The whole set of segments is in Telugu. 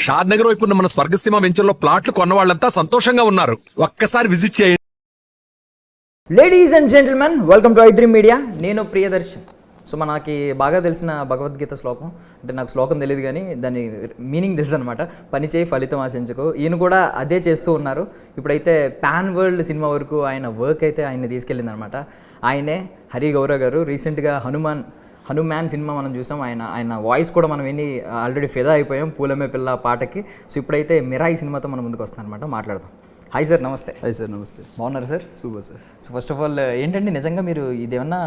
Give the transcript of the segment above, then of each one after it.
షాద్ నగర్ వైపు ఉన్న మన స్వర్గసీమ వెంచర్లో ప్లాట్లు కొన్న వాళ్ళంతా సంతోషంగా ఉన్నారు. ఒక్కసారి విజిట్ చేయండి. Ladies and gentlemen, welcome to iDream Media. నేను ప్రియదర్శన్. సో మనకి బాగా తెలిసిన భగవద్గీత శ్లోకం, అంటే నాకు శ్లోకం తెలియదు కానీ దాని మీనింగ్ తెలుసు అనమాట. పని చేయి ఫలితం ఆశించకు. ఈయన కూడా అదే చేస్తూ ఉన్నారు. ఇప్పుడైతే పాన్ వరల్డ్ సినిమా వరకు ఆయన వర్క్ అయితే ఆయన్ని తీసుకెళ్ళింది అనమాట. ఆయనే హరి గౌరవ్ గారు. రీసెంట్గా హనుమాన్ సినిమా మనం చూసాం. ఆయన వాయిస్ కూడా మనం విని ఆల్రెడీ ఫిదా అయిపోయాం పూలమే పిల్ల పాటకి. సో ఇప్పుడైతే మిరాయి సినిమాతో మన ముందుకు వస్తున్నాం అనమాట. మాట్లాడదాం. హాయ్ సార్, నమస్తే. హాయ్ సార్, నమస్తే. బాగున్నారు sir? Super sir. So first of all ఏంటంటే, నిజంగా మీరు ఇదేమన్నా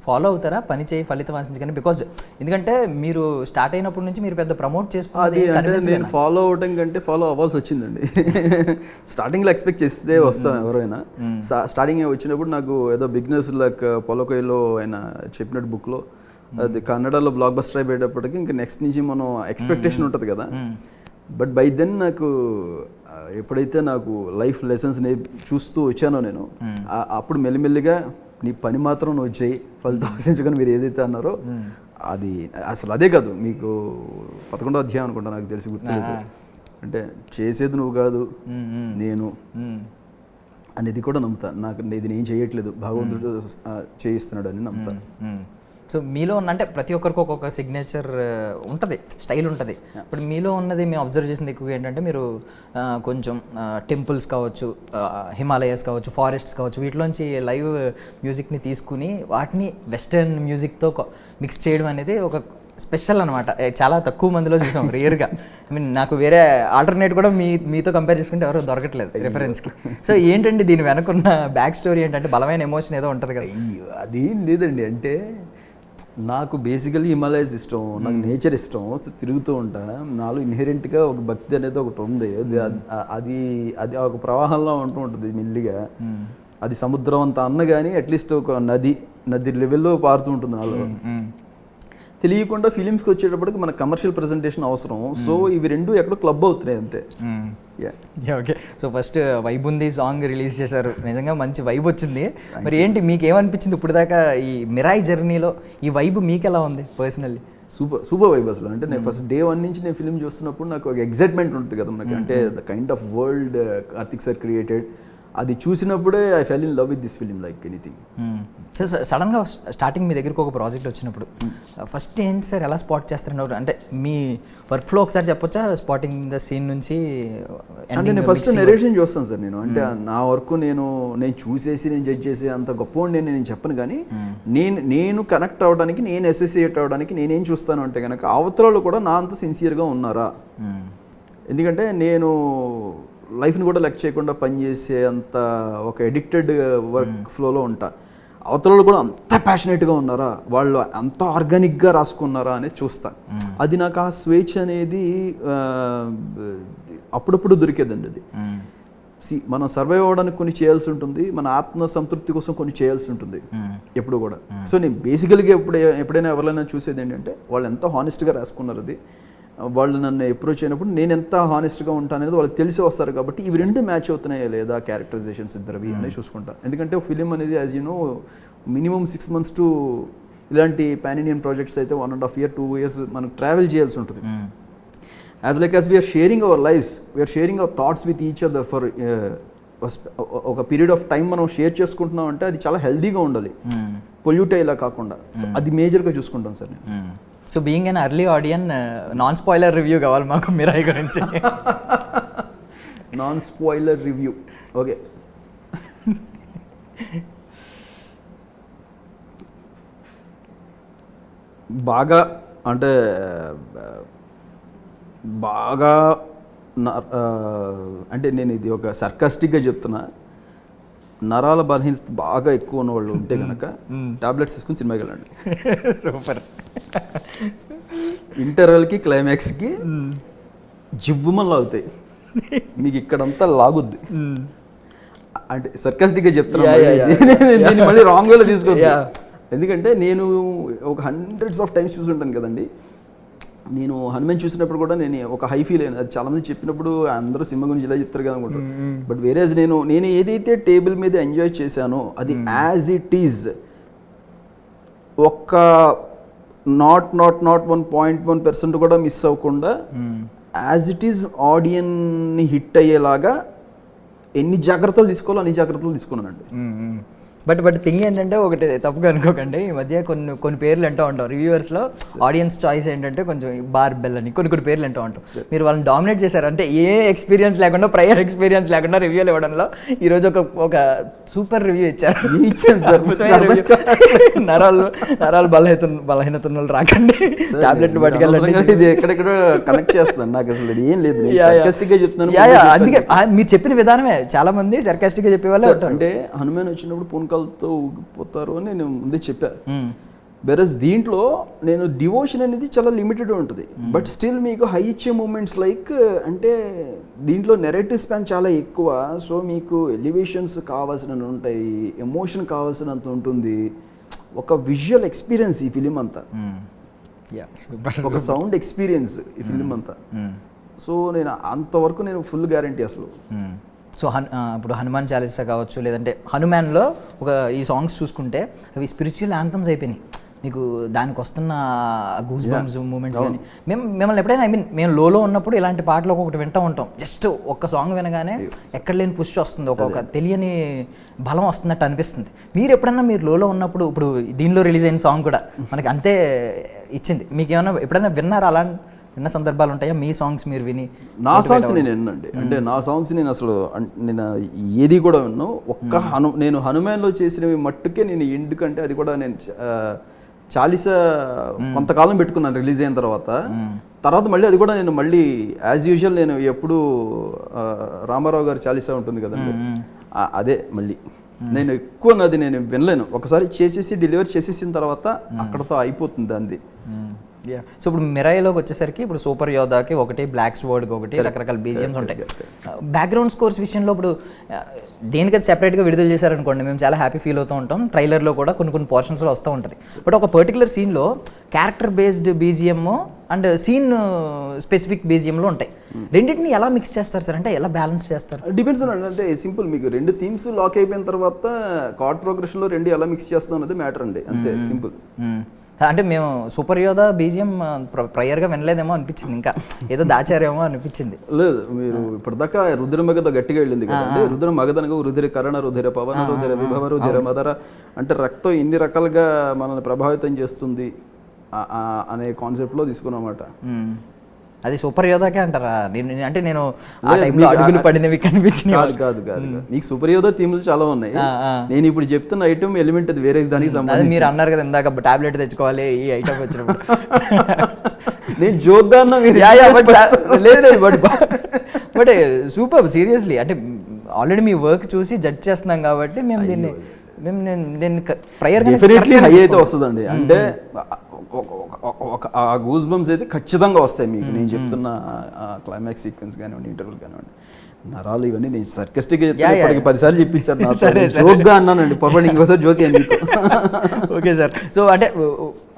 ఫాలో అవుతారా, పని చేయి ఫలితం ఆశించగానే? బికాజ్ ఎందుకంటే మీరు స్టార్ట్ అయినప్పటి నుంచి మీరు పెద్ద ప్రమోట్ చేసుకోవాలి. నేను ఫాలో అవడం కంటే ఫాలో అవ్వాల్సి వచ్చిందండి. స్టార్టింగ్లో ఎక్స్పెక్ట్ చేస్తే వస్తాం ఎవరైనా. స్టార్టింగ్ వచ్చినప్పుడు నాకు ఏదో బిగినర్స్ లైక్ పొలకోయిలో ఆయన చెప్పినట్టు బుక్లో అది కన్నడలో బ్లాక్ బస్టర్ అయిపోయేటప్పటికి ఇంకా నెక్స్ట్ నుంచి మనం ఎక్స్పెక్టేషన్ ఉంటుంది కదా. బట్ బై దెన్ నాకు ఎప్పుడైతే నాకు లైఫ్ లెసన్స్ చూస్తూ వచ్చానో నేను, అప్పుడు మెల్లిమెల్లిగా నీ పని మాత్రం నువ్వు చేయి, ఫలితం ఆశించుకొని మీరు ఏదైతే అన్నారో అది అసలు అదే కాదు. మీకు 11వ అధ్యాయం అనుకుంటా, నాకు తెలిసి గుర్తులేదు. అంటే చేసేది నువ్వు కాదు నేను అనేది కూడా నమ్ముతా. నాకు ఇది నేను చేయట్లేదు, భగవంతుడు చేయిస్తున్నాడు అని నమ్ముతాను. సో మీలో ఉన్న, అంటే ప్రతి ఒక్కరికి ఒక్కొక్క సిగ్నేచర్ ఉంటుంది, స్టైల్ ఉంటుంది. ఇప్పుడు మీలో ఉన్నది మేము అబ్జర్వ్ చేసింది ఎక్కువగా ఏంటంటే, మీరు కొంచెం టెంపుల్స్ కావచ్చు, హిమాలయాస్ కావచ్చు, ఫారెస్ట్స్ కావచ్చు, వీటిలోంచి లైవ్ మ్యూజిక్ని తీసుకుని వాటిని వెస్టర్న్ మ్యూజిక్తో మిక్స్ చేయడం అనేది ఒక స్పెషల్ అనమాట. చాలా తక్కువ మందిలో చూసాం, రేర్గా. ఐ మీన్ నాకు వేరే ఆల్టర్నేట్ కూడా మీతో కంపేర్ చేసుకుంటే ఎవరో దొరకట్లేదు రిఫరెన్స్కి. సో ఏంటండి దీని వెనకున్న బ్యాక్ స్టోరీ ఏంటంటే, బలమైన ఎమోషన్ ఏదో ఉంటుంది కదా? అదేం లేదండి. అంటే నాకు బేసికలీ హిమాలయస్ ఇష్టం, నాకు నేచర్ ఇష్టం, తిరుగుతూ ఉంటా. నాలో ఇన్హెరెంట్గా ఒక భక్తి అనేది ఒకటి ఉంది. అది అది ఒక ప్రవాహంలో ఉంటూ ఉంటుంది మెల్లిగా. అది సముద్రం అంతా అన్న కానీ అట్లీస్ట్ ఒక నది లెవెల్లో పారుతూ ఉంటుంది నాలో. తెలియకుండా ఫిలిమ్స్కి వచ్చేటప్పటికి మన కమర్షియల్ ప్రెజెంటేషన్ అవసరం. సో ఇవి రెండు ఎక్కడో క్లబ్ అవుతున్నాయి అంతే. ఓకే. సో ఫస్ట్ వైబ్ ఉంది సాంగ్ రిలీజ్ చేశారు, నిజంగా మంచి వైబ్ వచ్చింది. మరి ఏంటి మీకు ఏమనిపించింది ఇప్పుడు దాకా ఈ మిరాయి జర్నీలో? ఈ వైబ్ మీకు ఎలా ఉంది పర్సనల్లీ? సూపర్ వైబ్ అసలు. అంటే నేను ఫస్ట్ డే 1 నుంచి నేను ఫిలిం చూస్తున్నప్పుడు నాకు ఒక ఎగ్జైట్మెంట్ ఉంటుంది కదా మనకి. అంటే the kind of world Karthik sir created, అది చూసినప్పుడే I fell in love with this film like anything. So సడన్గా స్టార్టింగ్ మీ దగ్గరికి ఒక ప్రాజెక్ట్ వచ్చినప్పుడు ఫస్ట్ ఏంటి సార్, ఎలా స్పాట్ చేస్తారు? అంటే మీ వర్క్ ఫ్లో ఒకసారి చెప్పొచ్చా? స్పాటింగ్ ద సీన్ నుంచి అంటే నేను ఫస్ట్ నెరేషన్ చూస్తాను సార్ నేను. అంటే నా వర్క్ నేను చూసేసి నేను జడ్జ్ చేసే అంత గొప్ప నేను చెప్పను. కానీ నేను కనెక్ట్ అవ్వడానికి, నేను అసోసియేట్ అవ్వడానికి నేనేం చూస్తాను అంటే కనుక, అవతలలో కూడా నా అంత సిన్సియర్గా ఉన్నారా. ఎందుకంటే నేను లైఫ్ని కూడా లెక్క చేయకుండా పనిచేసే అంత ఒక ఎడిక్టెడ్ వర్క్ ఫ్లోలో ఉంటా. అవతలలో కూడా అంత ప్యాషనేట్గా ఉన్నారా, వాళ్ళు అంత ఆర్గానిక్గా రాసుకున్నారా అనేది చూస్తా. అది నాకు ఆ స్వేచ్ఛ అనేది అప్పుడప్పుడు దొరికేదండి. అది మనం సర్వైవ్ అవ్వడానికి కొన్ని చేయాల్సి ఉంటుంది, మన ఆత్మ సంతృప్తి కోసం కొన్ని చేయాల్సి ఉంటుంది ఎప్పుడు కూడా. సో నేను బేసికల్గా ఎప్పుడైనా ఎవరైనా చూసేది ఏంటంటే, వాళ్ళు ఎంత హానెస్ట్గా రాసుకున్నారు, అది వాళ్ళు నన్ను అప్రోచ్ అయినప్పుడు నేను ఎంత హానెస్ట్గా ఉంటాను అనేది వాళ్ళకి తెలిసి వస్తారు. కాబట్టి ఇవి రెండు మ్యాచ్ అవుతున్నాయా లేదా, క్యారెక్టరైజేషన్స్ ఇద్దరివి అనేది చూసుకుంటా. ఎందుకంటే ఫిలిం అనేది as you know minimum 6 months to ఇలాంటి పాన్ ఇండియన్ ప్రాజెక్ట్స్ అయితే 1.5 years 2 years మనం ట్రావెల్ చేయాల్సి ఉంటుంది. As like as we're sharing our lives, we're sharing our thoughts with each other for ఒక పీరియడ్ ఆఫ్ టైం మనం షేర్ చేసుకుంటున్నాం అంటే అది చాలా హెల్దీగా ఉండాలి, పొల్యూట్ అయ్యేలా కాకుండా. సో అది మేజర్గా చూసుకుంటాను సార్ నేను. So being an early audience, non spoiler review కావాలి మాకు మిరాయి గురించి. Non spoiler review, okay. బాగా అంటే బాగా అంటే నేను ఇది ఒక సర్కాస్టిక్గా చెప్తున్నా, నరాల బలహీనత బాగా ఎక్కువ ఉన్న వాళ్ళు ఉంటే కనుక టాబ్లెట్స్ తీసుకుని సినిమాకి వెళ్ళండి. సూపర్. ఇంటర్వెల్కి క్లైమాక్స్కి జివ్వుమని లాగుతాయి, మీకు ఇక్కడంతా లాగుద్ది. అంటే సర్కాస్టిక్గా చెప్తున్నా, దీన్ని మళ్ళీ రాంగ్ వేలో తీసుకోవద్దు. ఎందుకంటే నేను ఒక hundreds of times చూసుంటాను కదండి. నేను హనుమాన్ చూసినప్పుడు కూడా నేను ఒక హై ఫీల్ అయ్యాను. అది చాలామంది చెప్పినప్పుడు అందరూ సినిమా గురించి ఇలా చెప్తారు కదా అనుకుంటారు. బట్ వేరేజ్ నేను ఏదైతే టేబుల్ మీద ఎంజాయ్ చేశానో అది యాజ్ ఇట్ ఈజ్ ఒక్క 0.1% కూడా మిస్ అవ్వకుండా యాజ్ ఇట్ ఈజ్ ఆడియన్ని హిట్ అయ్యేలాగా ఎన్ని జాగ్రత్తలు తీసుకోవాలో అన్ని జాగ్రత్తలు తీసుకున్నానండి. బట్ థింగ్ ఏంటంటే ఒకటి తప్పుగా అనుకోకండి, ఈ మధ్య కొన్ని పేర్లు అంటూ ఉంటాం రివ్యూవర్స్లో. ఆడియన్స్ చాయిస్ ఏంటంటే కొంచెం బార్ బెల్ అని కొన్ని పేర్లు అంటూ ఉంటాం. మీరు వాళ్ళని డామినేట్ చేశారు. అంటే ఏ ఎక్స్పీరియన్స్ లేకుండా, ప్రయర్ ఎక్స్పీరియన్స్ లేకుండా రివ్యూలు ఇవ్వడంలో ఈరోజు ఒక సూపర్ రివ్యూ ఇచ్చారు. ఇచ్చాను సార్. నరాలు బలహీనత ఉన్న వాళ్ళు రాకండి, టాబ్లెట్లు పట్టుకెళ్ళండి. ఇది ఎక్కడెక్కడ కనెక్ట్ చేస్తాను, నాకు అసలు ఏం లేదు, చెప్తున్నాను. అందుకే మీరు చెప్పిన విధానమే చాలా మంది సర్కాస్టిక్ గా చెప్పేవాళ్ళు. అంటే హనుమాన్ వచ్చినప్పుడు పూనకాలతో ఊగిపోతారు అని నేను ముందే చెప్పా. వెరస్ దీంట్లో నేను డివోషన్ అనేది చాలా లిమిటెడ్ ఉంటుంది, బట్ స్టిల్ మీకు హై ఇచ్చే మూమెంట్స్ లైక్, అంటే దీంట్లో నెరేటివ్ స్పాన్ చాలా ఎక్కువ. సో మీకు ఎలివేషన్స్ కావాల్సినవి ఉంటాయి, ఎమోషన్ కావాల్సినంత ఉంటుంది, ఒక విజువల్ ఎక్స్పీరియన్స్ ఈ ఫిలిం అంతా, ఒక సౌండ్ ఎక్స్పీరియన్స్ ఈ ఫిలిం అంతా. సో నేను అంతవరకు నేను ఫుల్ గ్యారంటీ అసలు. సో ఇప్పుడు హనుమాన్ చాలీసా కావచ్చు, లేదంటే హనుమాన్లో ఈ సాంగ్స్ చూసుకుంటే అవి స్పిరిచువల్ యాంథమ్స్ అయిపోయినాయి. మీకు దానికి వస్తున్న గూస్ బంప్స్ మూమెంట్స్ కానీ మిమ్మల్ని ఎప్పుడైనా మేము లోలో ఉన్నప్పుడు ఇలాంటి పాటలు ఒక్కొక్కటి వింటూ ఉంటాం. జస్ట్ ఒక్క సాంగ్ వినగానే ఎక్కడ లేని పుష్ వస్తుంది, ఒక తెలియని బలం వస్తున్నట్టు అనిపిస్తుంది. మీరు ఎప్పుడన్నా మీరు లోలో ఉన్నప్పుడు, ఇప్పుడు దీనిలో రిలీజ్ అయిన సాంగ్ కూడా మనకి అంతే ఇచ్చింది. మీకు ఏమన్నా ఎప్పుడైనా విన్నారా? అలా విన్న సందర్భాలు ఉంటాయా మీ సాంగ్స్ మీరు విని? నా సాంగ్స్ నేను విన్నండి, అంటే నా సాంగ్స్ నేను అసలు నేను ఏది కూడా విన్నాను. నేను హనుమాన్లో చేసినవి మట్టుకే నేను, ఎందుకంటే అది కూడా నేను చాలీసా కొంతకాలం పెట్టుకున్నాను రిలీజ్ అయిన తర్వాత మళ్ళీ అది కూడా నేను మళ్ళీ యాజ్ యూజువల్ నేను ఎప్పుడు రామారావు గారు చాలీసా ఉంటుంది కదండి, అదే మళ్ళీ నేను ఎక్కువ నాది నేను వినలేను. ఒకసారి చేసేసి డెలివరీ చేసేసిన తర్వాత అక్కడతో అయిపోతుంది అంది. సో ఇప్పుడు మిరాయిలోకి వచ్చేసరికి ఇప్పుడు సూపర్ యోధాకి ఒకటి, బ్లాక్ స్వర్డ్కి ఒకటి, రకరకాల బీజిఎమ్స్ ఉంటాయి. బ్యాక్గ్రౌండ్ స్కోర్స్ విషయంలో ఇప్పుడు దేనికైతే సెపరేట్గా విడుదల చేశారనుకోండి, మేము చాలా హ్యాపీ ఫీల్ అవుతూ ఉంటాం. ట్రైలర్లో కూడా కొన్ని పోర్షన్స్లో వస్తూ ఉంటుంది. బట్ ఒక పర్టికులర్ సీన్లో character based BGM and scene specific బీజిఎంలో ఉంటాయి. రెండింటిని ఎలా మిక్స్ చేస్తారు సార్? అంటే ఎలా బ్యాలెన్స్ చేస్తారు? డిపెండ్స్ అండి. అంటే సింపుల్, మీకు రెండు థీమ్స్ లాక్ అయిపోయిన తర్వాత కార్డ్ ప్రోగ్రెషన్లో రెండు ఎలా మిక్స్ చేస్తాం అనేది మ్యాటర్ అండి, అంతే సింపుల్. అంటే మేము సూపర్ యోధా బీజిఎం ప్రయర్గా వినలేదేమో అనిపించింది, ఇంకా ఏదో దాచారేమో అనిపించింది. లేదు, మీరు ఇప్పటిదాకా రుద్ర మగధ గట్టిగా వెళ్ళింది కదండి. రుద్ర మగధనగా రుధిర కరణ, రుధిర పవన, రుధిర విభవ, రుధిర మదర, అంటే రక్తం ఎన్ని రకాలుగా మనల్ని ప్రభావితం చేస్తుంది అనే కాన్సెప్ట్లో తీసుకున్నమాట. అది సూపర్ యోధాకే అంటారా? అంటే నేను ఆ టైంలో అడుగులు పడినవి కనిపించినాయి. కాదు నీకు సూపర్ యోధా థీమ్లు చాలా ఉన్నాయి. నేను ఇప్పుడు చెప్తున్న ఐటమ్ ఎలిమెంట్ అది వేరే దానికి సంబంధించి. మీరు అన్నారు కదా ఇందాక టాబ్లెట్ తెచ్చుకోవాలి ఈ ఐటమ్ వచ్చినప్పుడు. నేను జోక్గా అన్నా, లేదు బట్ సూపర్ సీరియస్లీ. అంటే ఆల్రెడీ మీ వర్క్ చూసి జడ్జ్ చేస్తున్నాం కాబట్టి మేము దీన్ని ప్రయర్ డెఫినెట్లీ హై అయితే వస్తుందండి. అంటే ఆ గూస్ బంప్స్ అయితే ఖచ్చితంగా వస్తాయి మీకు. నేను చెప్తున్న క్లైమాక్స్ సీక్వెన్స్ కానివ్వండి, ఇంటర్వ్యూలు కానివ్వండి, నరాలు ఇవన్నీ నేను సర్కస్టిక్గా చెప్తాను. 10 సార్లు చెప్పించాను, జోక్గా అన్నానండి, పొరపాటు ఇంకోసారి జోక్ అయ్యింది. Okay sir. సో అంటే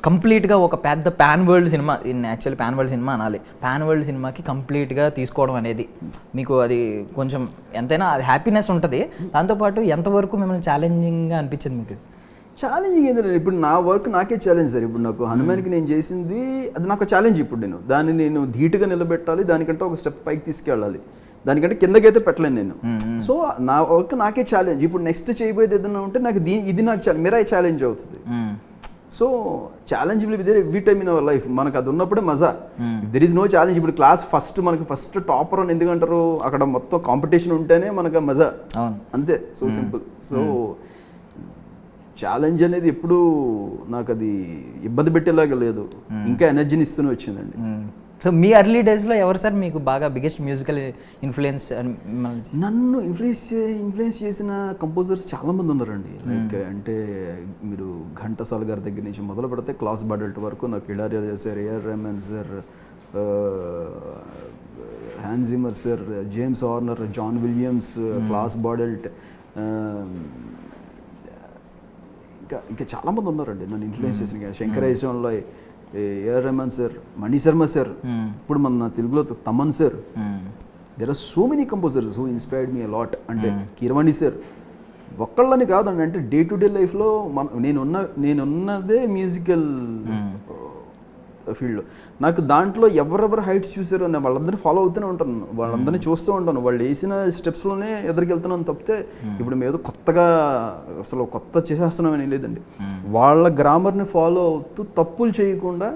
కంప్లీట్గా ఒక పెద్ద pan world cinema, actually pan world cinema అనాలి, పాన్ వరల్డ్ సినిమాకి కంప్లీట్గా తీసుకోవడం అనేది మీకు అది కొంచెం ఎంతైనా అది హ్యాపీనెస్ ఉంటుంది. దాంతోపాటు ఎంతవరకు మిమ్మల్ని ఛాలెంజింగ్గా అనిపించింది మీకు? ఛాలెంజింగ్ ఏంటంటే, ఇప్పుడు నా వర్క్ నాకే ఛాలెంజ్ సార్. ఇప్పుడు నాకు హనుమాన్కి నేను చేసింది అది నాకు ఛాలెంజ్. ఇప్పుడు దాన్ని నేను ధీటుగా నిలబెట్టాలి, దానికంటే ఒక స్టెప్ పైకి తీసుకెళ్ళాలి, దానికంటే కిందకైతే పెట్టలేను నేను. సో నా వర్క్ నాకే ఛాలెంజ్. ఇప్పుడు నెక్స్ట్ చేయబోయేది ఏదైనా ఉంటే నాకు ఇది నాకు మిరాయి ఛాలెంజ్ అవుతుంది. So challenge will be there every time in our life. మనకు అది ఉన్నప్పుడే మజా. There is no challenge. ఇప్పుడు క్లాస్ మనకి ఫస్ట్ టాపర్ అని ఎందుకంటారు, అక్కడ మొత్తం కాంపిటీషన్ ఉంటేనే మనకు మజా, అంతే. So simple. సో ఛాలెంజ్ అనేది ఎప్పుడు నాకు అది ఇబ్బంది పెట్టేలాగా లేదు, ఇంకా ఎనర్జీని ఇస్తూనే వచ్చిందండి. సో మీ ఎర్లీ డేస్లో ఎవరు సార్ మీకు బాగా బిగ్గెస్ట్ మ్యూజికల్ ఇన్ఫ్లుయెన్స్? నన్ను ఇన్ఫ్లుయెన్స్ చేసిన కంపోజర్స్ చాలామంది ఉన్నారండి. లైక్ అంటే మీరు ఘంటసాల గారి దగ్గర నుంచి మొదలు పెడితే క్లాస్ బాడల్ట్ వరకు నాకు Ilaiyaraaja sir, AR Rahman sir, Hans Zimmer sir, James Horner, John Williams, Klaus Badelt, ఇంకా చాలామంది ఉన్నారండి నన్ను ఇన్ఫ్లుయెన్స్ చేసిన. శంకరేశ్వరంలో AR Rahman sir, Mani Sharma sir, ఇప్పుడు మన తెలుగులో Thaman sir. There are so many composers who inspired me a lot. అంటే కీరవాణి సార్ ఒక్కళ్ళని కాదండి, అంటే డే టు డే లైఫ్లో నేనున్నదే మ్యూజికల్ ఫీల్డ్లో. నాకు దాంట్లో ఎవరెవరు హైట్స్ చూసారో నేను వాళ్ళందరినీ ఫాలో అవుతూనే ఉంటాను, వాళ్ళందరినీ చూస్తూ ఉంటాను. వాళ్ళు వేసిన స్టెప్స్లోనే ఎదురుకి వెళ్తున్నాను తప్పితే ఇప్పుడు మేము ఏదో కొత్తగా అసలు కొత్త చేసేస్తున్నామని లేదండి. వాళ్ళ గ్రామర్ని ఫాలో అవుతూ తప్పులు చేయకుండా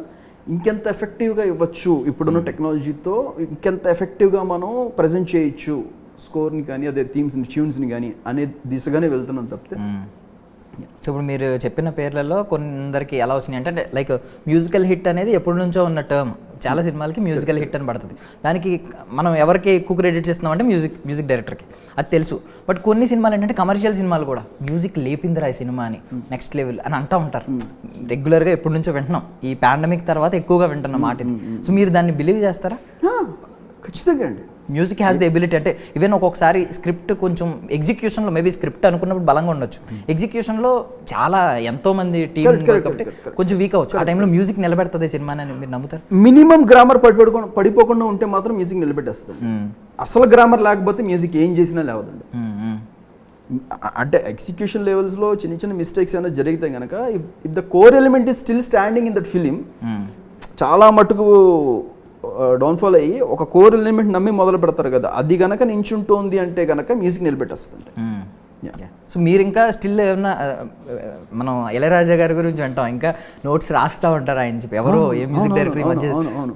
ఇంకెంత ఎఫెక్టివ్గా ఇవ్వచ్చు, ఇప్పుడున్న టెక్నాలజీతో ఇంకెంత ఎఫెక్టివ్గా మనం ప్రజెంట్ చేయొచ్చు స్కోర్ని కానీ అదే థీమ్స్ని ట్యూన్స్ని కానీ అనే దిశగానే వెళ్తున్నాను తప్పితే. సో ఇప్పుడు మీరు చెప్పిన పేర్లలో కొందరికి ఎలా వచ్చినాయి అంటే లైక్ మ్యూజికల్ హిట్ అనేది ఎప్పటి నుంచో ఉన్న టర్మ్, చాలా సినిమాలకి మ్యూజికల్ హిట్ అని పడుతుంది. దానికి మనం ఎవరికి ఎక్కువ క్రెడిట్ ఇస్తున్నామంటే మ్యూజిక్ డైరెక్టర్కి, అది తెలుసు. బట్ కొన్ని సినిమాలు ఏంటంటే కమర్షియల్ సినిమాలు కూడా మ్యూజిక్ లేపిందిరా ఈ సినిమా అని నెక్స్ట్ లెవెల్ అని అంటూ ఉంటారు. రెగ్యులర్గా ఎప్పటి నుంచో వింటున్నాం, ఈ పాండమిక్ తర్వాత ఎక్కువగా వింటున్న మాట ఇది. సో మీరు దాన్ని బిలీవ్ చేస్తారా? ఖచ్చితంగా అండి. మ్యూజిక్ హ్యాస్ ది ఎబిలిటీ అంటే ఈవెన్ ఒక్కొక్కసారి స్క్రిప్ట్ కొంచెం ఎగ్జిక్యూషన్లో మేబీ స్క్రిప్ట్ అనుకున్నప్పుడు బలంగా ఉండొచ్చు, ఎగ్జిక్యూషన్లో చాలా ఎంతో మంది టీం కాబట్టి కొంచెం వీక్ అవ్వచ్చు. ఆ టైంలో మ్యూజిక్ నిలబెడుతుంది సినిమాని అని మీరు నమ్ముతారు? మినిమం గ్రామర్ పడిపోకుండా ఉంటే మాత్రం మ్యూజిక్ నిలబెట్టేస్తుంది. అసలు గ్రామర్ లేకపోతే మ్యూజిక్ ఏం చేసినా లేవదండి. అంటే ఎగ్జిక్యూషన్ లెవెల్స్లో చిన్న చిన్న మిస్టేక్స్ ఏమైనా జరిగితే కనుక if the core element is still standing in that film, చాలా మటుకు డౌన్ఫాల్ అయ్యి ఒక కోర్ ఎలిమెంట్ నమ్మి మొదలు పెడతారు కదా, అది గనక నించుంటోంది అంటే గనక మ్యూజిక్ నిలబెట్టేస్తుంది. సో మీరు ఇంకా స్టిల్ ఏమన్నా మనం ఇళయరాజా గారి గురించి అంటాం, ఇంకా నోట్స్ రాస్తూ ఉంటారు ఆయన చెప్పి, ఎవరో ఏ మ్యూజిక్ డైరెక్టర్ ఈ మధ్య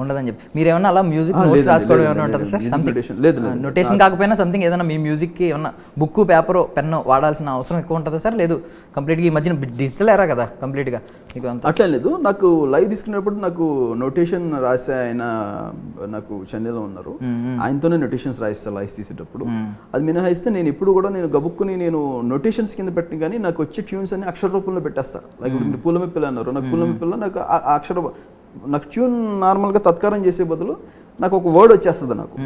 ఉండదని చెప్పి, మీరు ఏమన్నా అలా మ్యూజిక్ నోట్స్ రాసుకోవడం ఏమైనా ఉంటుంది సార్? సంథింగ్ నోటేషన్ కాకపోయినా సంథింగ్ ఏదైనా మీ మ్యూజిక్కి ఏమన్నా బుక్ పేపర్ పెన్ను వాడాల్సిన అవసరం ఎక్కువ ఉంటుందా సార్? లేదు కంప్లీట్గా ఈ మధ్యన డిజిటల్ ఎరా కదా కంప్లీట్గా మీకు అంత అట్లా లేదు. నాకు లైవ్ తీసుకున్నప్పుడు నాకు నోటేషన్ రాసే ఆయన నాకు చెన్నైలో ఉన్నారు, ఆయనతోనే నోటేషన్స్ రాయిస్తాను లైవ్ తీసేటప్పుడు. అది మినహాయిస్తే నేను ఇప్పుడు కూడా నేను గబుక్కుని నేను నోటేషన్స్ కింద పెట్టిన కానీ నాకు వచ్చే ట్యూన్స్ అన్ని అక్షర రూపంలో పెట్టేస్తా. లైక్ ఇప్పుడు మీరు పూలమిప్పిల్ల అన్నారు, నాకు పూలమిప్పిల్ల నాకు అక్షర నాకు ట్యూన్ నార్మల్గా తత్కారం చేసే బదులు నాకు ఒక వర్డ్ వచ్చేస్తుంది నాకు.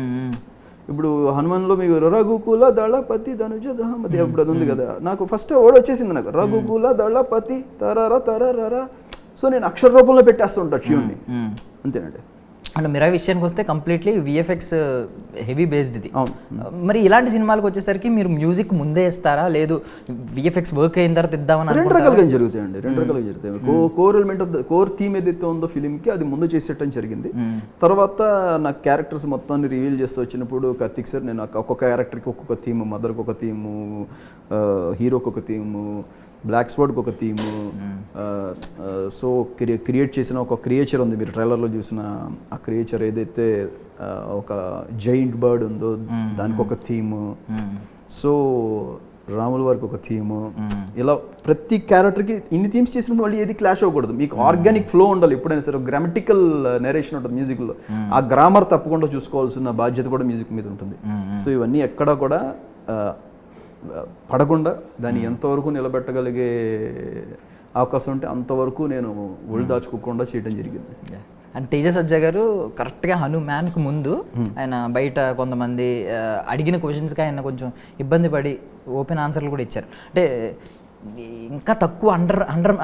ఇప్పుడు హనుమాన్లో మీకు రఘుకుల దళపతి ధనుజ దహమతి అప్పుడు అది ఉంది కదా, నాకు ఫస్ట్ వర్డ్ వచ్చేసింది నాకు రఘుకుల దళపతి తరర తరర. సో నేను అక్షర రూపంలో పెట్టేస్తూ ఉంటాను ట్యూన్ని, అంతేనండి. అండ్ మిరా విషయానికి వస్తే కంప్లీట్లీ విఎఫ్ఎక్స్ హెవీ బేస్డ్ ఇది. మరి ఇలాంటి సినిమాలకు వచ్చేసరికి మీరు మ్యూజిక్ ముందే ఇస్తారా, లేదు విఎఫ్ఎక్స్ వర్క్ అయిన తర్వాత ఇద్దామని? రెండు రకాలుగా జరుగుతాయండి, రెండు రకాలుగా జరుగుతాయి. Core element of the core theme ఏదైతే ఉందో ఫిలింకి అది ముందు చేసేయటం జరిగింది. తర్వాత నాకు క్యారెక్టర్స్ మొత్తాన్ని రివీల్ చేస్తూ వచ్చినప్పుడు కార్తిక్ సార్ నేను ఒక్కొక్క క్యారెక్టర్కి ఒక్కొక్క థీము, మదర్కి ఒక థీము, హీరోకి ఒక థీము, బ్లాక్ స్వాడ్కి ఒక థీము, సో క్రియేట్ చేసిన ఒక క్రియేచర్ ఉంది, మీరు ట్రైలర్లో చూసిన ఆ క్రియేచర్ ఏదైతే ఒక జైంట్ బర్డ్ ఉందో దానికి ఒక థీము, సో రాముల వారికి ఒక థీము, ఇలా ప్రతి క్యారెక్టర్కి ఇన్ని థీమ్స్ చేసినప్పుడు మళ్ళీ ఏది క్లాష్ అవ్వకూడదు. మీకు ఆర్గానిక్ ఫ్లో ఉండాలి ఎప్పుడైనా సరే. గ్రామటికల్ నెరేషన్ ఉంటుంది మ్యూజిక్లో, ఆ గ్రామర్ తప్పకుండా చూసుకోవాల్సిన బాధ్యత కూడా మ్యూజిక్ మీద ఉంటుంది. సో ఇవన్నీ ఎక్కడా కూడా పడకుండా దాన్ని ఎంతవరకు నిలబెట్టగలిగే అవకాశం ఉంటే అంతవరకు నేను ఒళ్ళు దాచుకోకుండా చేయడం జరిగింది. అండ్ తేజ సజ్జా గారు కరెక్ట్గా హనుమాన్కి ముందు ఆయన బయట కొంతమంది అడిగిన క్వశ్చన్స్కి ఆయన కొంచెం ఇబ్బంది పడి ఓపెన్ ఆన్సర్లు కూడా ఇచ్చారు. అంటే ఇంకా తక్కువ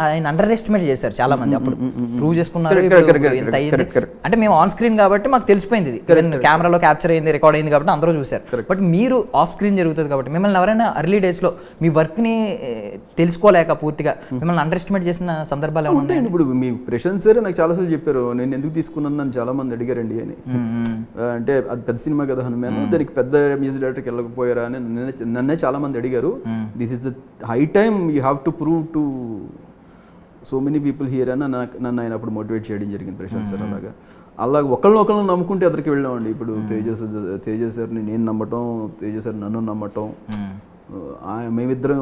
ఆయన అండర్ ఎస్టిమేట్ చేశారు చాలా మంది. అప్పుడు ప్రూవ్ చేసుకున్నారు ఇంత అయ్యింది అంటే మేము ఆన్ స్క్రీన్ కాబట్టి మాకు తెలిసిపోయింది, ఇది కెమెరాలో క్యాప్చర్ అయింది, రికార్డ్ అయింది కాబట్టి అందరూ చూశారు. బట్ మీరు ఆఫ్ స్క్రీన్ జరుగుతుంది కాబట్టి మిమ్మల్ని ఎవరైనా ఎర్లీ డేస్లో మీ వర్క్ని తెలుసుకోలేక పూర్తిగా మిమ్మల్ని అండర్ ఎస్టిమేట్ చేసిన సందర్భాలు ఏమైనా ఉంటాయి? ఇప్పుడు మీ ప్రశాంత్ సార్ నాకు చాలాసార్లు చెప్పారు, నేను ఎందుకు తీసుకున్నాను నన్ను చాలా మంది అడిగారండి అని. అంటే అది పెద్ద సినిమా కదా హనుమాన్, దానికి పెద్ద మ్యూజిక్ డైరెక్టర్కి వెళ్ళకపోయారా అని నన్నే చాలా మంది అడిగారు. This is the high time you have to prove to so many people here అని నన్ను ఆయన అప్పుడు మోటివేట్ చేయడం జరిగింది ప్రశాంత్ సార్. అలాగే ఒకళ్ళని నమ్ముకుంటే ఎదురికి వెళ్ళామండి. ఇప్పుడు తేజ సార్ని నేను నమ్మటం, తేజ సార్ నన్ను నమ్మటం, మేమిద్దరం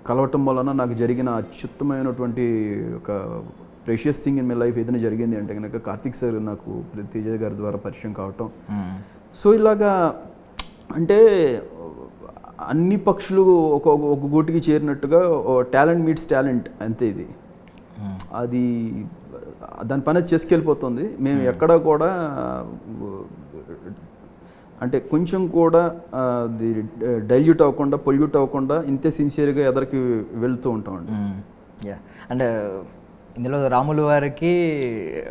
కలవటం వలన నాకు జరిగిన అత్యుత్తమైనటువంటి ఒక precious thing in my life ఏదైనా జరిగింది అంటే కనుక కార్తిక్ సార్ నాకు తేజ గారి ద్వారా పరిచయం కావటం. సో ఇలాగా అంటే అన్ని పక్షులు ఒక గూటికి చేరినట్టుగా టాలెంట్ మీట్స్ టాలెంట్ అంతే. ఇది అది దాని పని చేసుకెళ్ళిపోతుంది. మేము ఎక్కడా కూడా అంటే కొంచెం కూడా అది డైల్యూట్ అవ్వకుండా పొల్యూట్ అవ్వకుండా ఇంతే సిన్సియర్గా ఎదరికి వెళ్తూ ఉంటామండి. అండ్ ఇందులో రాములు వారికి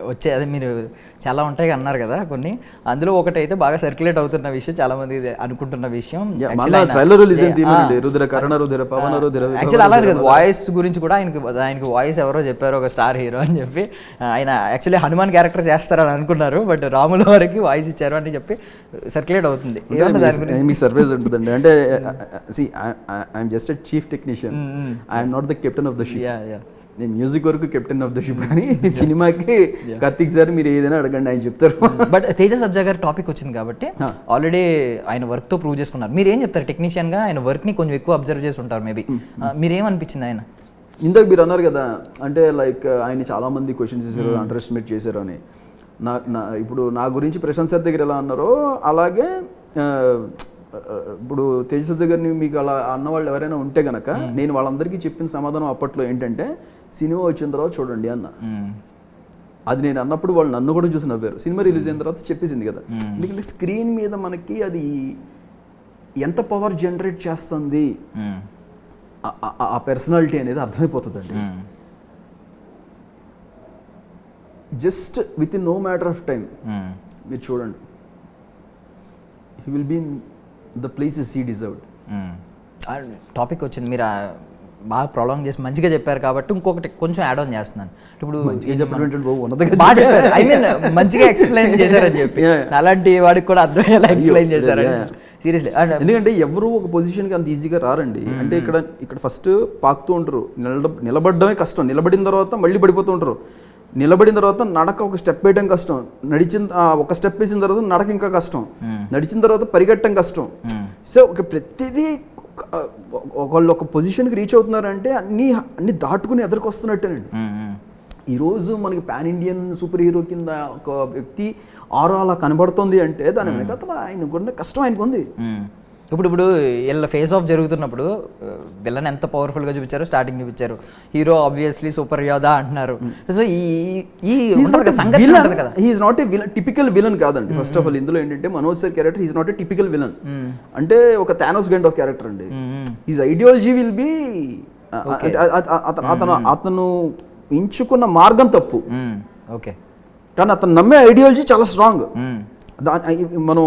వచ్చే అదే మీరు చాలా ఉంటాయి అన్నారు కదా కొన్ని, అందులో ఒకటైతే బాగా సర్క్యులేట్ అవుతున్న విషయం, చాలా మంది అనుకుంటున్న విషయం, యాక్చువల్ అలాగే కదా వాయిస్ గురించి కూడా ఆయనకి వాయిస్ ఎవరో చెప్పారు ఒక స్టార్ హీరో అని చెప్పి, ఆయన యాక్చువల్లీ హనుమాన్ క్యారెక్టర్ చేస్తారని అనుకున్నారు, బట్ రాముల వారికి వాయిస్ ఇచ్చారు అని చెప్పి సర్క్యులేట్ అవుతుంది. మీ సర్వీస్ ఉంటుందండి అంటే I'm just chief technician, I'm not the captain of the ship. నేను మ్యూజిక్ వరకు కెప్టెన్ ఆఫ్ ద షిప్, కానీ సినిమాకి కార్తిక్ సార్ మీరు ఏదైనా అడగండి ఆయన చెప్తారు. బట్ తేజ సజ్జా గారి టాపిక్ వచ్చింది కాబట్టి ఆల్రెడీ ఆయన వర్క్తో ప్రూవ్ చేసుకున్నారు. మీరు ఏం చెప్తారు టెక్నీషియన్గా, ఆయన వర్క్ని కొంచెం ఎక్కువ అబ్జర్వ్ చేసి ఉంటారు మేబీ, మీరేమనిపించింది ఆయన? ఇందాక మీరు అన్నారు కదా అంటే లైక్ ఆయన చాలా మంది క్వశ్చన్స్ చేశారు, అండర్ ఎస్టిమేట్ చేశారు అని. ఇప్పుడు నా గురించి ప్రశాంత్ సార్ దగ్గర ఎలా అన్నారో అలాగే ఇప్పుడు తేజ సజ్జా గారిని మీకు అలా అన్నవాళ్ళు ఎవరైనా ఉంటే గనక నేను వాళ్ళందరికీ చెప్పిన సమాధానం అప్పట్లో ఏంటంటే సినిమా వచ్చిన తర్వాత చూడండి అన్న. అది నేను అన్నప్పుడు వాళ్ళు నన్ను కూడా చూసి నవ్వారు. సినిమా రిలీజ్ అయిన తర్వాత చెప్పేసింది కదా, ఎందుకంటే స్క్రీన్ మీద మనకి అది ఎంత పవర్ జనరేట్ చేస్తుంది ఆ పర్సనాలిటీ అనేది అర్థమైపోతుందండి. Just within no matter of time మీరు చూడండి, he will be in the places he deserved. Topic వచ్చింది, మీరు బాగా ప్రొలాంగ్ చేసి మంచిగా చెప్పారు కాబట్టి ఇంకొకటి కొంచెం యాడ్ ఆన్ చేస్తున్నాను. ఇప్పుడు బాగా చెప్పారు, ఐ మీన్ మంచిగా ఎక్స్ప్లెయిన్ చేశారని చెప్పి, అలాంటి వాడికి కూడా అర్థమయ్యేలా ఎక్స్ప్లెయిన్ చేశారు సీరియస్లీ. ఎందుకంటే ఎవరు ఒక పొజిషన్కి అంత ఈజీగా రారండి. అంటే ఇక్కడ ఫస్ట్ పాకుతూ ఉంటారు, నిలబడడమే కష్టం, నిలబడిన తర్వాత మళ్ళీ పడిపోతూ ఉంటారు, నిలబడిన తర్వాత నడక ఒక స్టెప్ వేయడం కష్టం, ఒక స్టెప్ వేసిన తర్వాత నడక ఇంకా కష్టం, నడిచిన తర్వాత పరిగెట్టడం కష్టం. సో ప్రతిదీ ఒకళ్ళు ఒక పొజిషన్కి రీచ్ అవుతున్నారంటే అన్ని దాటుకుని ఎదురుకొస్తున్నట్టేనండి. ఈరోజు మనకి పాన్ ఇండియన్ సూపర్ హీరో కింద ఒక వ్యక్తి ఆరో అలా కనబడుతుంది అంటే దాని వెనకాల ఆయనకున్న కష్టం ఆయనకు ఉంది. ఇప్పుడు వీళ్ళ ఫేస్ ఆఫ్ జరుగుతున్నప్పుడు విలన్ ఎంత పవర్ఫుల్గా చూపించారు, స్టార్టింగ్ చూపించారు, హీరో ఆబ్వియస్లీ సూపర్ యోధా అంటున్నారు. So is not a villain, typical villain కాదండి. ఫస్ట్ ఆఫ్ ఆల్ ఇందులో ఏంటంటే Manoj sir character is not a typical villain, అంటే ఒక థానోస్ కైండ్ ఆఫ్ క్యారెక్టర్ అండి. హిజ్ ఐడియాలజీ విల్ బి అతను ఎంచుకున్న మార్గం తప్పు, ఓకే, కానీ అతను నమ్మే ఐడియాలజీ చాలా స్ట్రాంగ్. మనం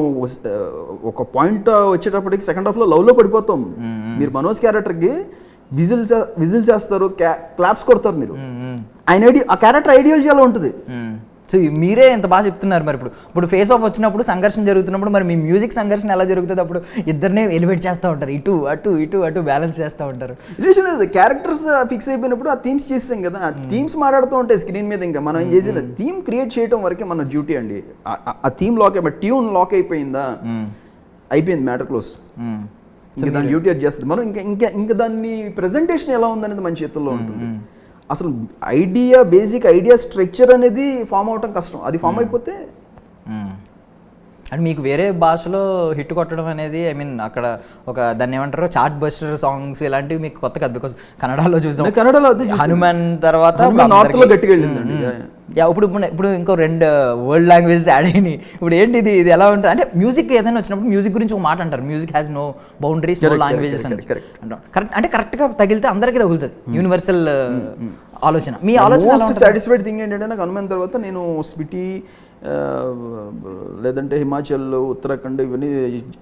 ఒక పాయింట్ వచ్చేటప్పటికి సెకండ్ హాఫ్లో లవ్లో పడిపోతాం. మీరు మనోజ్ క్యారెక్టర్కి విజిల్ చేస్తారు, క్లాప్స్ కొడతారు మీరు, ఆ క్యారెక్టర్ ఐడియాలజీ అలా ఉంటుంది. సో మీరే ఎంత బాగా చెప్తున్నారు. మరి ఇప్పుడు ఫేస్ ఆఫ్ వచ్చినప్పుడు సంఘర్షణ జరుగుతున్నప్పుడు మరి మీ మ్యూజిక్ సంఘర్షణ ఎలా జరుగుతుంది? అప్పుడు ఇద్దరినే ఎలివేట్ చేస్తూ ఉంటారు, ఇటు అటు బ్యాలెన్స్ చేస్తూ ఉంటారు. రిలేషన్ లేదు, క్యారెక్టర్స్ ఫిక్స్ అయిపోయినప్పుడు ఆ థీమ్స్ చేస్తాం కదా, ఆ థీమ్స్ మాట్లాడుతూ ఉంటాయి స్క్రీన్ మీద. ఇంకా మనం ఏం చేసేది థీమ్ క్రియేట్ చేయడం వరకే మన డ్యూటీ అండి. ఆ థీమ్ లాక్ అయిపోయి ట్యూన్ లాక్ అయిపోయిందా, అయిపోయింది, మ్యాటర్ క్లోజ్. ఇంకా దాని డ్యూటీ అది చేస్తుంది. మనం ఇంకా దాన్ని ప్రెజెంటేషన్ ఎలా ఉందనేది మన చేతుల్లో ఉంటుంది. అసలు బేసిక్ ఐడియా స్ట్రక్చర్ అనేది ఫామ్ అవటం కష్టం, అది ఫామ్ అయిపోతే. అండ్ మీకు వేరే భాషలో హిట్ కొట్టడం అనేది, ఐ మీన్ అక్కడ ఒక దాన్ని ఏమంటారు చార్ట్ బస్టర్ సాంగ్స్ ఇలాంటివి మీకు కొత్త కాదు, బికాస్ కన్నడలో చూసాం, కన్నడలో హనుమాన్ తర్వాత నార్త్ లో గట్టిగా వెళ్ళిందండి. ఇప్పుడు ఇంకో 2 వరల్డ్ లాంగ్వేజెస్ యాడ్ అయినాయి. ఇప్పుడు ఏంటి ఇది ఎలా ఉంటుంది అంటే మ్యూజిక్ ఏదైనా వచ్చినప్పుడు మ్యూజిక్ గురించి ఒక మాట అంటారు, music has no boundaries, no languages అని. కరెక్ట్, అంటే కరెక్ట్గా తగిలితే అందరికీ తగులుతుంది, యూనివర్సల్ ఆలోచన. మీ ఆలోచన మోస్ట్ సాటిస్ఫైడ్ థింగ్ ఏంటంటే నాకు హనుమాన్ తర్వాత నేను స్పిటి లేదంటే హిమాచల్, ఉత్తరాఖండ్, ఇవన్నీ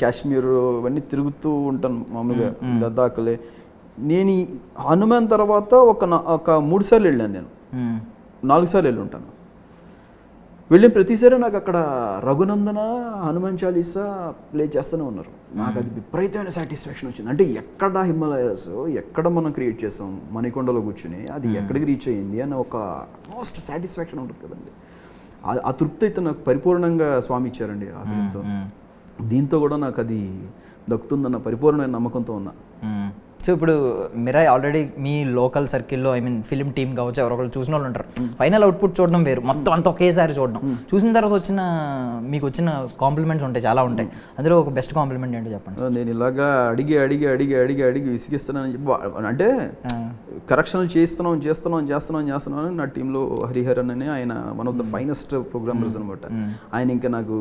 కాశ్మీర్ ఇవన్నీ తిరుగుతూ ఉంటాను మామూలుగా, లద్దాఖ్లే. నేను హనుమాన్ తర్వాత ఒక 3 సార్లు వెళ్ళాను, నేను 4 సార్లు వెళ్ళి ఉంటాను. వెళ్ళిన ప్రతిసారి నాకు అక్కడ రఘునందన, హనుమాన్ చాలీసా ప్లే చేస్తూనే ఉన్నారు. నాకు అది విపరీతమైన సాటిస్ఫాక్షన్ వచ్చింది. అంటే ఎక్కడ హిమాలయాస్ ఎక్కడ మనం క్రియేట్ చేసాం మణికొండలో కూర్చుని, అది ఎక్కడికి రీచ్ అయ్యింది అని ఒక మోస్ట్ సాటిస్ఫాక్షన్ ఉంటుంది కదండి. ఆ తృప్తి అయితే నాకు పరిపూర్ణంగా స్వామి ఇచ్చారండి. ఆ దీంతో కూడా నాకు అది దక్కుతుందన్న పరిపూర్ణమైన నమ్మకంతో ఉన్నా. సో ఇప్పుడు మిరాయ్ ఆల్రెడీ మీ లోకల్ సర్కిల్లో, ఐ మీన్ ఫిలిం టీమ్ కావచ్చు, ఎవరొకరు చూసిన వాళ్ళు ఉంటారు. ఫైనల్ అవుట్పుట్ చూడడం వేరు, మొత్తం అంతా ఒకేసారి చూడడం. చూసిన తర్వాత మీకు వచ్చిన కాంప్లిమెంట్స్ ఉంటాయి, చాలా ఉంటాయి. అందులో ఒక బెస్ట్ కాంప్లిమెంట్ ఏంటో చెప్పండి. నేను ఇలాగా అడిగి విసిగిస్తానని చెప్పి, అంటే కరెక్షన్లు చేస్తున్నాం అని నా టీంలో హరిహరన్ అని ఆయన one of the finest programmers అనమాట. ఆయన ఇంకా నాకు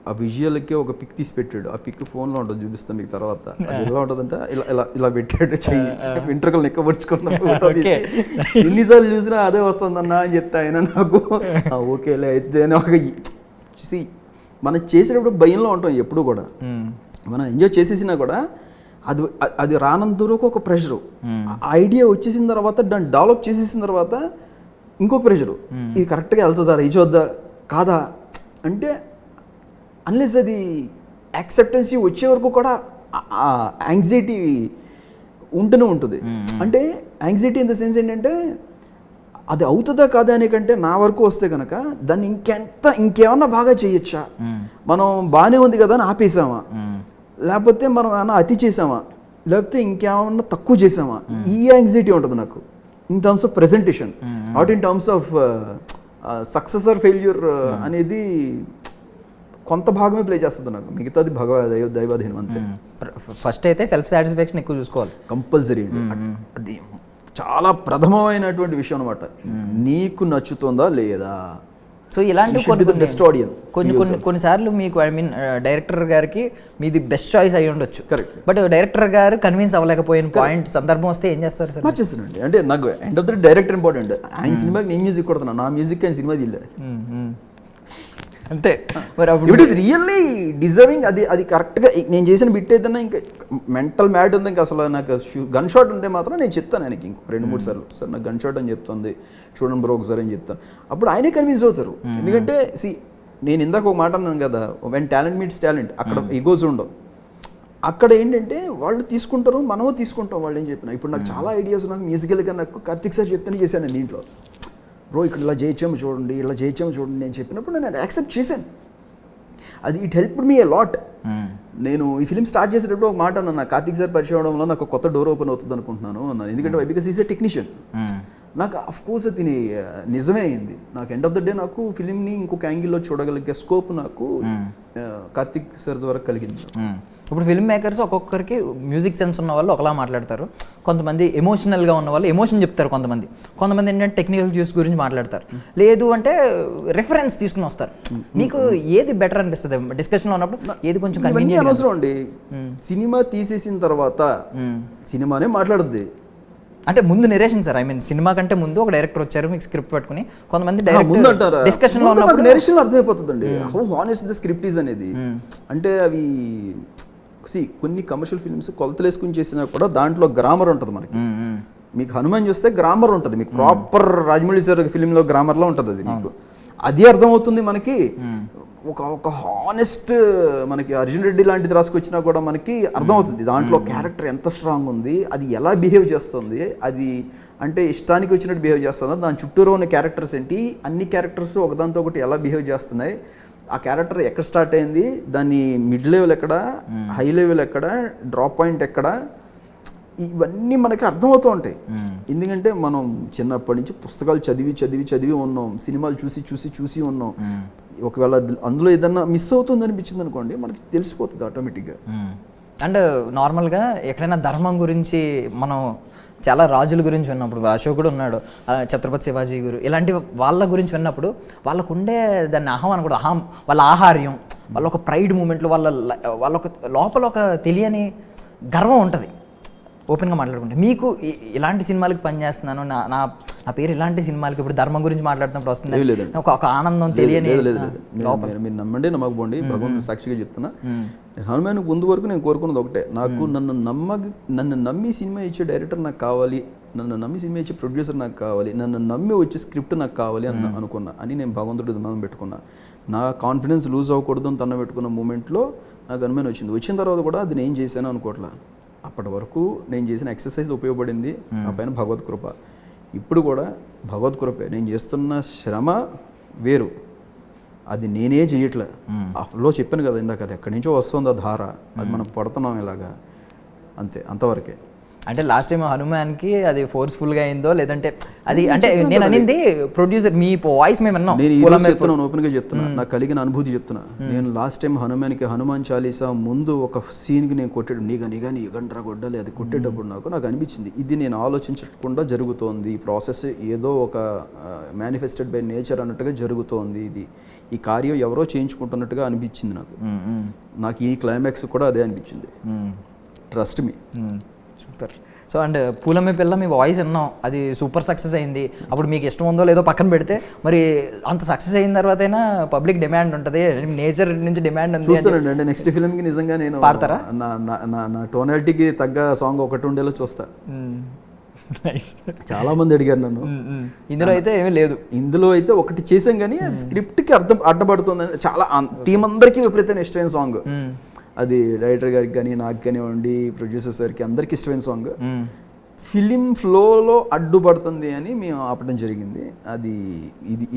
ఆ విజువల్కి ఒక పిక్ తీసి పెట్టాడు. ఆ పిక్ ఫోన్లో ఉంటుంది, చూపిస్తాను మీకు తర్వాత. అది ఎలా ఉంటుందంటే ఇలా ఇలా ఇలా పెట్టాడు, చెయ్యి వెంట్రుకలు నెక్కబరుచుకున్న ఫోటో తీసి ఎన్నిసార్లు చూసినా అదే వస్తుందన్నా అని చెప్తే ఆయన నాకు ఓకేలే అయితే అని ఒక మనం చేసేటప్పుడు భయంలో ఉంటాం ఎప్పుడు కూడా. మనం ఎంజాయ్ చేసేసినా కూడా అది రానంత వరకు ఒక ప్రెషరు. ఐడియా వచ్చేసిన తర్వాత దాన్ని డెవలప్ చేసేసిన తర్వాత ఇంకొక ప్రెషరు. ఇది కరెక్ట్గా వెళ్తుందా, రీచ్ అవుద్దా కాదా అంటే అన్లెస్ అది యాక్సెప్టెన్సీ వచ్చే వరకు కూడా యాంగ్జైటీ ఉంటూనే ఉంటుంది. అంటే యాంగ్జైటీ ఇన్ ద సెన్స్ ఏంటంటే అది అవుతుందా కాదా అనే కంటే నా వరకు వస్తే కనుక దాన్ని ఇంకేమన్నా బాగా చేయొచ్చా, మనం బాగానే ఉంది కదా అని ఆపేసామా, లేకపోతే మనం ఏమన్నా అతి చేసామా, లేకపోతే ఇంకేమన్నా తక్కువ చేసామా, ఈ యాంగ్జైటీ ఉంటుంది నాకు in terms of presentation, not in terms of success or failure అనేది కొంత భాగమే ప్లే చేస్తుంది నాకు, మిగతాది దైవాధీనం అంతే. ఫస్ట్ అయితే సెల్ఫ్ సాటిస్ఫాక్షన్ ఎక్కువ చూసుకోవాలి కంపల్సరీ. అది చాలా ప్రథమమైనటువంటి విషయం అనమాట. నీకు నచ్చుతుందా లేదా. సో ఇలాంటి కొన్నిసార్లు మీకు డైరెక్టర్ గారికి మీది బెస్ట్ చాయిస్ అయ్యి ఉండొచ్చు, కరెక్ట్, బట్ డైరెక్టర్ గారు కన్విన్స్ అవ్వలేకపోయిన పాయింట్ సందర్భం వస్తే ఏం చేస్తారు సార్? మార్చేస్తానండి. అంటే నాకు end of the director important. ఆయన సినిమాకి నేను మ్యూజిక్ కొడుతున్నా, నా మ్యూజిక్ ఆయన సినిమా తీయలే అంతే. మరి అప్పుడు ఇట్ ఈస్ రియల్లీ డిజర్వింగ్. అది కరెక్ట్గా నేను చేసిన బిట్ ఏదన్నా ఇంకా మెంటల్ మ్యాడ్ ఉంది, ఇంకా అసలు నాకు గన్ షాట్ ఉంటే మాత్రం నేను చెప్తాను ఆయనకి ఇంకో 2-3 సార్లు, సార్ నాకు గన్ షాట్ అని చెప్తుంది, చూడండి బ్రో ఒకసారి అని చెప్తాను. అప్పుడు ఆయనే కన్విన్స్ అవుతారు. ఎందుకంటే నేను ఇందాక ఒక మాట అన్నాను కదా, వెన్ టాలెంట్ మీట్స్ టాలెంట్, అక్కడ ఈగోస్ ఉండవు. అక్కడ ఏంటంటే వాళ్ళు తీసుకుంటారు, మనము తీసుకుంటాం వాళ్ళు ఏం చెప్పినా. ఇప్పుడు నాకు చాలా ఐడియాస్, నాకు మ్యూజికల్గా నాకు కార్తిక్ సార్ చెప్తేనే చేశాను నేను దీంట్లో, బ్రో ఇక్కడ ఇలా చేయొచ్చాము చూడండి, ఇలా చేయొచ్చాము చూడండి నేను చెప్పినప్పుడు నేను అది యాక్సెప్ట్ చేశాను. అది it helped me a lot. నేను ఈ ఫిలిం స్టార్ట్ చేసేటప్పుడు ఒక మాట అన్నా, నాకు కార్తిక్ సార్ పరిచయం అవడంలో నాకు కొత్త డోర్ ఓపెన్ అవుతుంది అనుకుంటున్నాను అన్నాను. ఎందుకంటే బికాస్ ఈజ్ ఎ టెక్నీషియన్. నాకు అఫ్ కోర్స్ అది నిజమే అయింది. నాకు ఎండ్ ఆఫ్ ద డే నాకు ఫిలింని ఇంకొక యాంగిల్లో చూడగలిగే స్కోప్ నాకు కార్తిక్ సార్ ద్వారా కలిగింది. ఇప్పుడు ఫిల్మ్ మేకర్స్ ఒక్కొక్కరికి మ్యూజిక్ సెన్స్ ఉన్న వాళ్ళు ఒకలా మాట్లాడతారు, కొంతమంది ఎమోషనల్గా ఉన్న వాళ్ళు ఎమోషన్ చెప్తారు, కొంతమంది ఏంటంటే టెక్నికల్ యూస్ గురించి మాట్లాడతారు, లేదు అంటే రిఫరెన్స్ తీసుకుని వస్తారు. మీకు ఏది బెటర్ అనిపిస్తుంది డిస్కషన్లో ఉన్నప్పుడు? ఏది కొంచెం అనవసరం అండి. సినిమా తీసేసిన తర్వాత సినిమానే మాట్లాడుద్ది. అంటే ముందు narration sir, I mean cinema కంటే ముందు ఒక డైరెక్టర్ వచ్చారు, మీకు స్క్రిప్ట్ పట్టుకుని కొంతమంది డిస్కషన్ లో ఉన్నప్పుడు నెరేషన్ అర్థమైపోతుందండి how honest the script is అనేది. అంటే అవి కొన్ని కమర్షియల్ ఫిల్మ్స్ కొలతలు వేసుకుని చేసినా కూడా దాంట్లో గ్రామర్ ఉంటుంది మనకి. మీకు హనుమాన్ చూస్తే గ్రామర్ ఉంటుంది, మీకు ప్రాపర్ రాజమౌళి సార్ ఫిలింలో గ్రామర్లో ఉంటుంది. అది మీకు అది అర్థమవుతుంది మనకి. ఒక హానెస్ట్ మనకి అర్జున్ రెడ్డి లాంటిది రాసుకొచ్చినా కూడా మనకి అర్థమవుతుంది దాంట్లో క్యారెక్టర్ ఎంత స్ట్రాంగ్ ఉంది, అది ఎలా బిహేవ్ చేస్తుంది, అది అంటే ఇష్టానికి వచ్చినట్టు బిహేవ్ చేస్తుందా, దాని చుట్టూరు ఉన్న క్యారెక్టర్స్ ఏంటి, అన్ని క్యారెక్టర్స్ ఒకదాంతో ఒకటి ఎలా బిహేవ్ చేస్తున్నాయి, ఆ క్యారెక్టర్ ఎక్కడ స్టార్ట్ అయింది, దాన్ని మిడ్ లెవెల్ ఎక్కడ, హై లెవెల్ ఎక్కడ, డ్రాప్ పాయింట్ ఎక్కడ, ఇవన్నీ మనకి అర్థమవుతూ ఉంటాయి. ఎందుకంటే మనం చిన్నప్పటి నుంచి పుస్తకాలు చదివి ఉన్నాం, సినిమాలు చూసి ఉన్నాం. ఒకవేళ అందులో ఏదన్నా మిస్ అవుతుంది అనిపించింది అనుకోండి, మనకి తెలిసిపోతుంది ఆటోమేటిక్గా. అండ్ నార్మల్గా ఎక్కడైనా ధర్మం గురించి మనం చాలా రాజుల గురించి విన్నప్పుడు, అశోకుడు ఉన్నాడు, ఛత్రపతి శివాజీ గురు, ఇలాంటి వాళ్ళ గురించి విన్నప్పుడు వాళ్ళకు ఉండే దాన్ని అహం అనకూడదు, వాళ్ళ ఆహార్యం, వాళ్ళ ఒక ప్రైడ్ మూమెంట్లు, వాళ్ళ ఒక లోపల ఒక తెలియని గర్వం ఉంటుంది. ఓపెన్గా మాట్లాడుకుంటే మీకు ఇలాంటి సినిమాలకు పనిచేస్తున్నాను, నా పేరు ఇలాంటి సినిమాలకి ఇప్పుడు ధర్మం గురించి మాట్లాడుతున్నప్పుడు వస్తుంది ఒక ఆనందం తెలియని. మీరు నమ్మండి నమ్మకపోండి, భగవంతుడు సాక్షిగా చెప్తున్నా, హనుమాన్ ముందు వరకు నేను కోరుకున్నది ఒకటే, నాకు నన్ను నమ్మి సినిమా ఇచ్చే డైరెక్టర్ నాకు కావాలి, నన్ను నమ్మి సినిమా ఇచ్చే ప్రొడ్యూసర్ నాకు కావాలి, నన్ను నమ్మి వచ్చే స్క్రిప్ట్ నాకు కావాలి అనుకున్నా అని నేను భగవంతుడి దండం పెట్టుకున్నా. నా కాన్ఫిడెన్స్ లూజ్ అవ్వకూడదు అని తన పెట్టుకున్న మూమెంట్లో నాకు హనుమాన్ వచ్చిన తర్వాత కూడా అది నేను చేశాను అనుకోవట్లా. అప్పటి వరకు నేను చేసిన ఎక్సర్సైజ్ ఉపయోగపడింది, ఆ పైన భగవత్ కృప. ఇప్పుడు కూడా భగవత్ కృపే. నేను చేస్తున్న శ్రమ వేరు, అది నేనే చేయట్లే. అప్పుడు చెప్పాను కదా ఇందాక, అది ఎక్కడి నుంచో వస్తుంది ఆ ధార, అది మనం పడుతున్నాం ఇలాగా, అంతే, అంతవరకే. అంటే లాస్ట్ టైం హనుమాన్కి అది ఫోర్స్ఫుల్గా అయిందో లేదంటే అది అంటే నేను అనింది ప్రొడ్యూసర్ మీ వాయిస్ మేము విన్నాం. నేను ఈ రోజు చెప్తున్నాను, ఓపెన్ గా చెప్తున్నా, నాకు కలిగిన అనుభూతి చెప్తున్నా. నేను లాస్ట్ టైం హనుమాన్ చాలీసా ముందు ఒక సీన్ కి నేను కొట్టాడు, నీ గంటరా కొట్టాలి, అది కొట్టేటప్పుడు నాకు అనిపించింది ఇది నేను ఆలోచించకుండా జరుగుతోంది, ఈ ప్రాసెస్ ఏదో ఒక మేనిఫెస్టెడ్ బై నేచర్ అన్నట్టుగా జరుగుతోంది, ఈ కార్యం ఎవరో చేయించుకుంటున్నట్టుగా అనిపించింది నాకు ఈ క్లైమాక్స్ కూడా అదే అనిపించింది. Trust me. Super. So and పూలమ్మ పిల్ల మీ వాయిస్ విన్నాం, అది సూపర్ సక్సెస్ అయింది. అప్పుడు మీకు ఇష్టం ఉందో లేదో పక్కన పెడితే మరి అంత సక్సెస్ అయిన తర్వాత అయినా పబ్లిక్ డిమాండ్ ఉంటుంది, నేచర్ నుంచి డిమాండ్ ఉంది. చూస్తానండి, అంటే నెక్స్ట్ ఫిల్మ్కి నిజంగా నేను పాడతారా? నా టోనాలిటీకి తగ్గ సాంగ్ ఒకటి ఉండేలా చూస్తా. చాలా మంది అడిగారు నన్ను. ఇందులో అయితే ఏమీ లేదు. ఇందులో అయితే ఒకటి చేసాం కానీ అది స్క్రిప్ట్కి అడ్డపడుతుంది. చాలా టీం అందరికీ విపరీతమైన ఇష్టమైన సాంగ్ అది, డైరెక్టర్ గారికి కానీ నాకు కానివ్వండి, ప్రొడ్యూసర్ సార్కి అందరికి ఇష్టమైన సాంగ్. ఫిలిం ఫ్లోలో అడ్డుపడుతుంది అని మేము ఆపడం జరిగింది. అది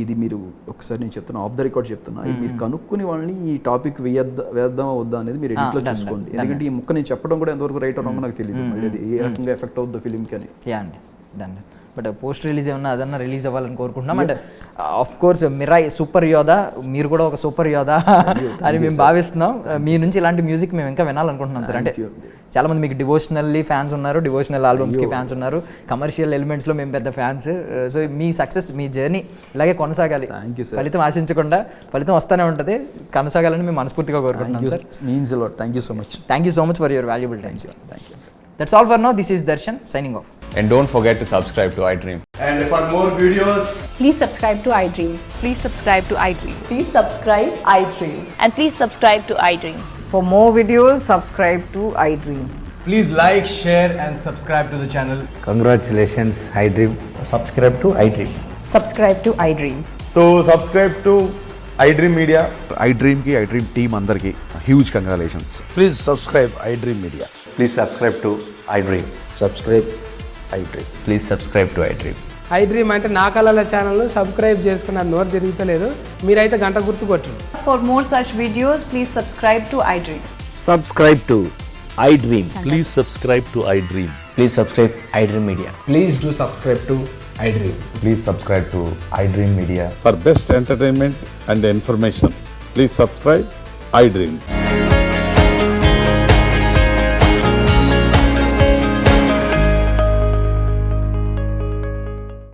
ఇది మీరు ఒకసారి నేను చెప్తున్నా, ఆఫ్ ద రికార్డ్ చెప్తున్నా, ఇది మీరు కనుక్కుని వాళ్ళని ఈ టాపిక్ వేద్దామా వద్దా అనేది మీరు ఎడిట్లో చూసుకోండి. ఎందుకంటే ఈ ముక్క నేను చెప్పడం కూడా ఎంతవరకు రైట్ అవుతుందో నాకు తెలియదు, మళ్ళీ అది ఏ రకంగా ఎఫెక్ట్ అవుతుందో ఫిలింకి అని. బట్ పోస్ట్ రిలీజ్ ఏమన్నా అదన్నా రిలీజ్ అవ్వాలని కోరుకుంటున్నాం. And of course Mirai super యోధా, మీరు కూడా ఒక సూపర్ యోధా అని మేము భావిస్తున్నాం. మీ నుంచి ఇలాంటి మ్యూజిక్ మేము ఇంకా వినాలనుకుంటున్నాం సార్. అంటే చాలా మంది మీకు డివోషనల్లీ ఫ్యాన్స్ ఉన్నారు, డివోషనల్ ఆల్బమ్స్కి ఫ్యాన్స్ ఉన్నారు, కమర్షియల్ ఎలిమెంట్స్లో మేము పెద్ద ఫ్యాన్స్. సో మీ సక్సెస్, మీ జర్నీ ఇలాగే కొనసాగాలి, ఫలితం ఆశించకుండా ఫలితం వస్తూనే ఉంటుంది, కొనసాగాలని మేము మనస్ఫూర్తిగా కోరుకుంటున్నాం sir. Thank you so much for your valuable time. Thank you. That's all for now. This is Darshan signing off. And don't forget to subscribe to iDream. And for more videos, please subscribe to iDream. Please subscribe to iDream. Please subscribe iDream. And please subscribe to iDream. For more videos, subscribe to iDream. please like, share and subscribe to the channel. Congratulations, iDream. Subscribe to iDream. Subscribe to iDream. So subscribe to iDream Media. iDream ki iDream team andarki huge congratulations. Please subscribe iDream Media. Please subscribe to iDream. Subscribe iDream. Please subscribe to iDream. iDream అంటే నా కళల ఛానల్ సబ్స్క్రైబ్ చేసుకున్న నోరు తిరుగుతలేదు, మీరైతే గంట గుర్తు కొట్టండి. For more such videos, please subscribe to iDream. Subscribe to iDream. Please subscribe to iDream. Please subscribe iDream Media. Please do subscribe to iDream. Please subscribe to iDream Media. For best entertainment and information, please subscribe iDream.